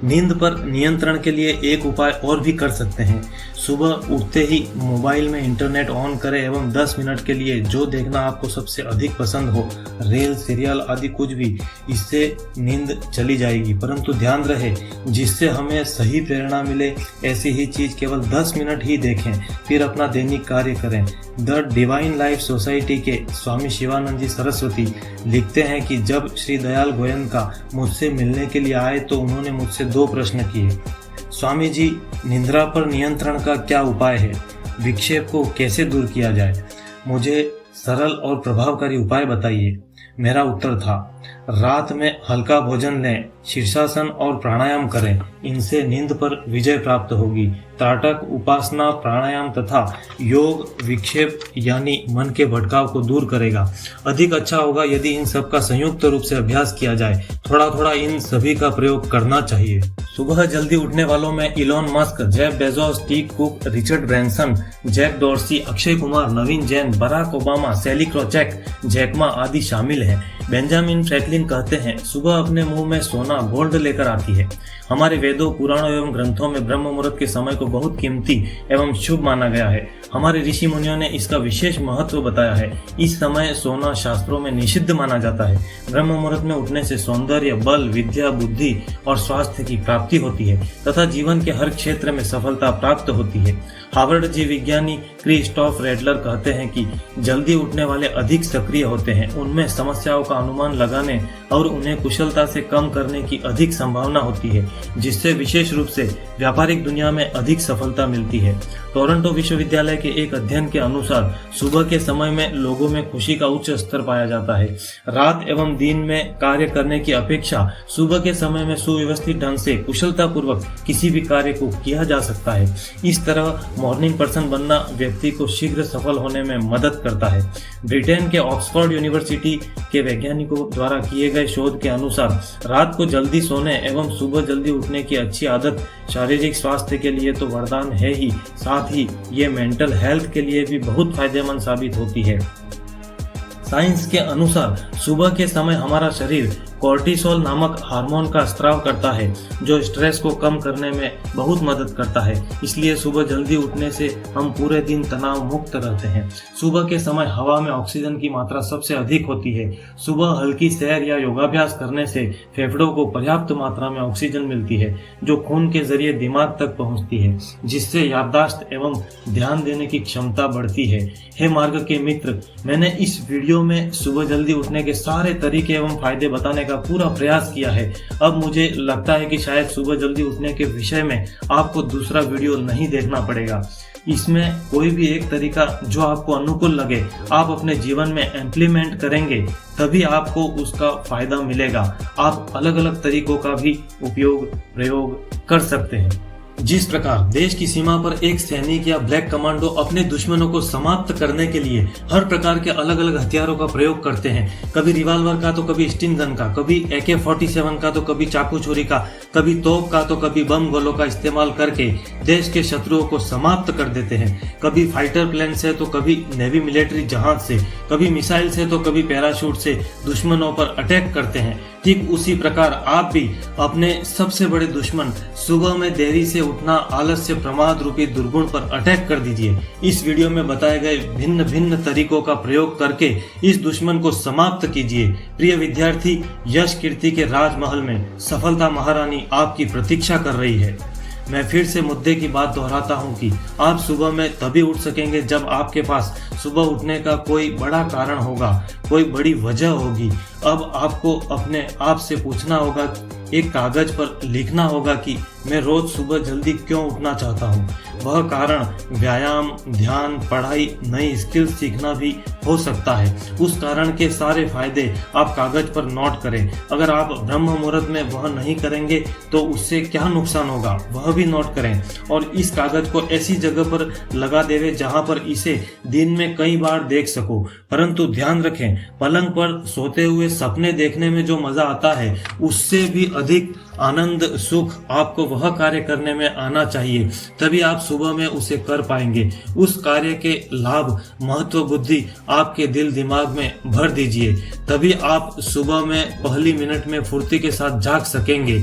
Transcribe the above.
नींद पर नियंत्रण के लिए एक उपाय और भी कर सकते हैं। सुबह उठते ही मोबाइल में इंटरनेट ऑन करें एवं 10 मिनट के लिए जो देखना आपको सबसे अधिक पसंद हो, रील, सीरियल आदि कुछ भी, इससे नींद चली जाएगी। परंतु ध्यान रहे, जिससे हमें सही प्रेरणा मिले ऐसी ही चीज केवल 10 मिनट ही देखें, फिर अपना दैनिक कार्य करें। द डिवाइन लाइफ सोसाइटी के स्वामी शिवानंद जी सरस्वती लिखते हैं कि जब श्री दयाल गोयनका मुझसे मिलने के लिए आए तो उन्होंने मुझसे 2 प्रश्न किए। स्वामी जी, निद्रा पर नियंत्रण का क्या उपाय है? विक्षेप को कैसे दूर किया जाए? मुझे सरल और प्रभावकारी उपाय बताइए। मेरा उत्तर था, रात में हल्का भोजन लें, शीर्षासन और प्राणायाम करें, इनसे नींद पर विजय प्राप्त होगी। त्राटक, उपासना, प्राणायाम तथा योग विक्षेप यानी मन के भटकाव को दूर करेगा। अधिक अच्छा होगा यदि इन सब का संयुक्त रूप से अभ्यास किया जाए। थोड़ा थोड़ा इन सभी का प्रयोग करना चाहिए। सुबह जल्दी उठने वालों में Elon Musk, Jeff Bezos, Tim Cook, Richard Branson, Jack Dorsey, Akshay Kumar, Naveen Jain, Barack Obama, Sally Krawcheck, Jack Ma आदि शामिल हैं। बेंजामिन फ्रैंकलिन कहते हैं, सुबह अपने मुंह में सोना गोल्ड लेकर आती है। हमारे वेदों, पुराणों एवं ग्रंथों में ब्रह्म मुहूर्त के समय को बहुत कीमती एवं शुभ माना गया है। हमारे ऋषि मुनियों ने इसका विशेष महत्व बताया है। इस समय सोना शास्त्रों में निषिद्ध माना जाता है। ब्रह्म मुहूर्त में उठने से सौंदर्य, बल, विद्या, बुद्धि और स्वास्थ्य की प्राप्ति होती है तथा जीवन के हर क्षेत्र में सफलता प्राप्त होती है। हार्वर्ड जीव विज्ञानी क्रिस्टोफ रेडलर कहते हैं कि जल्दी उठने वाले अधिक सक्रिय होते हैं। उनमें समस्याओं का अनुमान लगाने और उन्हें कुशलता से कम करने की अधिक संभावना होती है, जिससे विशेष रूप से व्यापारिक दुनिया में अधिक सफलता मिलती है। टोरंटो विश्वविद्यालय के एक अध्ययन के अनुसार सुबह के समय में लोगों में खुशी का उच्च स्तर पाया जाता है। रात एवं दिन में कार्य करने की अपेक्षा सुबह के समय में सुव्यवस्थित ढंग से कुशलता पूर्वक किसी भी कार्य को किया जा सकता है। इस तरह मॉर्निंग पर्सन बनना व्यक्ति को शीघ्र सफल होने में मदद करता है। ब्रिटेन के ऑक्सफोर्ड यूनिवर्सिटी के वैज्ञानिकों द्वारा किए गए शोध के अनुसार रात को जल्दी सोने एवं सुबह जल्दी उठने की अच्छी आदत शारीरिक स्वास्थ्य के लिए तो वरदान है ही, साथ ही ये मेंटल हेल्थ के लिए भी बहुत फायदेमंद साबित होती है। साइंस के अनुसार सुबह के समय हमारा शरीर कोर्टिसोल नामक हार्मोन का स्राव करता है, जो स्ट्रेस को कम करने में बहुत मदद करता है। इसलिए सुबह जल्दी उठने से हम पूरे दिन तनाव मुक्त रहते हैं। सुबह के समय हवा में ऑक्सीजन की मात्रा सबसे अधिक होती है। सुबह हल्की सैर या योगाभ्यास करने से फेफड़ों को पर्याप्त मात्रा में ऑक्सीजन मिलती है, जो खून के जरिए दिमाग तक पहुंचती है, जिससे याददाश्त एवं ध्यान देने की क्षमता बढ़ती है। हे मार्ग के मित्र, मैंने इस वीडियो में सुबह जल्दी उठने के सारे तरीके एवं फायदे बताने का पूरा प्रयास किया है। अब मुझे लगता है कि शायद सुबह जल्दी उठने के विषय में आपको दूसरा वीडियो नहीं देखना पड़ेगा। इसमें कोई भी एक तरीका जो आपको अनुकूल लगे, आप अपने जीवन में इम्प्लीमेंट करेंगे, तभी आपको उसका फायदा मिलेगा। आप अलग अलग तरीकों का भी प्रयोग कर सकते हैं। जिस प्रकार देश की सीमा पर एक सैनिक या ब्लैक कमांडो अपने दुश्मनों को समाप्त करने के लिए हर प्रकार के अलग अलग हथियारों का प्रयोग करते हैं, कभी रिवाल्वर का तो कभी स्टिंग गन का, कभी AK-47 का तो कभी चाकू छुरी का, कभी तोप का तो कभी बम गोलों का इस्तेमाल करके देश के शत्रुओं को समाप्त कर देते हैं। कभी फाइटर प्लेन से तो कभी नेवी मिलिट्री जहाज से, कभी मिसाइल से तो कभी पैराशूट से दुश्मनों पर अटैक करते हैं। ठीक उसी प्रकार आप भी अपने सबसे बड़े दुश्मन सुबह में देरी से उठना, आलस्य, प्रमाद रूपी दुर्गुण पर अटैक कर दीजिए। इस वीडियो में बताए गए भिन्न भिन्न तरीकों का प्रयोग करके इस दुश्मन को समाप्त कीजिए। प्रिय विद्यार्थी, यश कीर्ति के राजमहल में सफलता महारानी आपकी प्रतीक्षा कर रही है। मैं फिर से मुद्दे की बात दोहराता हूँ कि आप सुबह में तभी उठ सकेंगे जब आपके पास सुबह उठने का कोई बड़ा कारण होगा, कोई बड़ी वजह होगी। अब आपको अपने आप से पूछना होगा, एक कागज पर लिखना होगा कि मैं रोज सुबह जल्दी क्यों उठना चाहता हूँ। वह कारण व्यायाम, ध्यान, पढ़ाई, नई स्किल सीखना भी हो सकता है। उस कारण के सारे फायदे आप कागज पर नोट करें। अगर आप ब्रह्म मुहूर्त में वह नहीं करेंगे तो उससे क्या नुकसान होगा, वह भी नोट करें। और इस कागज को ऐसी जगह पर लगा देवे जहां पर इसे दिन में कई बार देख सको। परंतु ध्यान रखें, पलंग पर सोते हुए सपने देखने में जो मजा आता है, उससे भी अधिक आनंद, सुख आपको वह कार्य करने में आना चाहिए। तभी आप सुबह में उसे कर पाएंगे। उस कार्य के लाभ, महत्व, बुद्धि आपके दिल दिमाग में भर दीजिए। तभी आप सुबह में पहली मिनट में फुर्ती के साथ जाग सकेंगे।